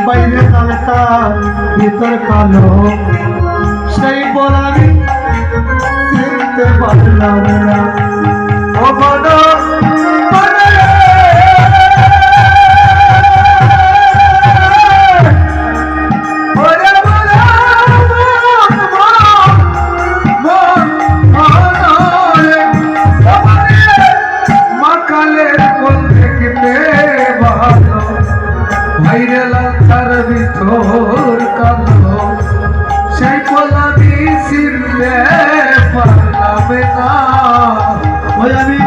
বাইরে কালটা ভিতর কালো সেই বল আমি চিনতে পারলাম না ও বড় ভিতর কালো সেই পলাদি চিনতে পারলাম না ওই আমি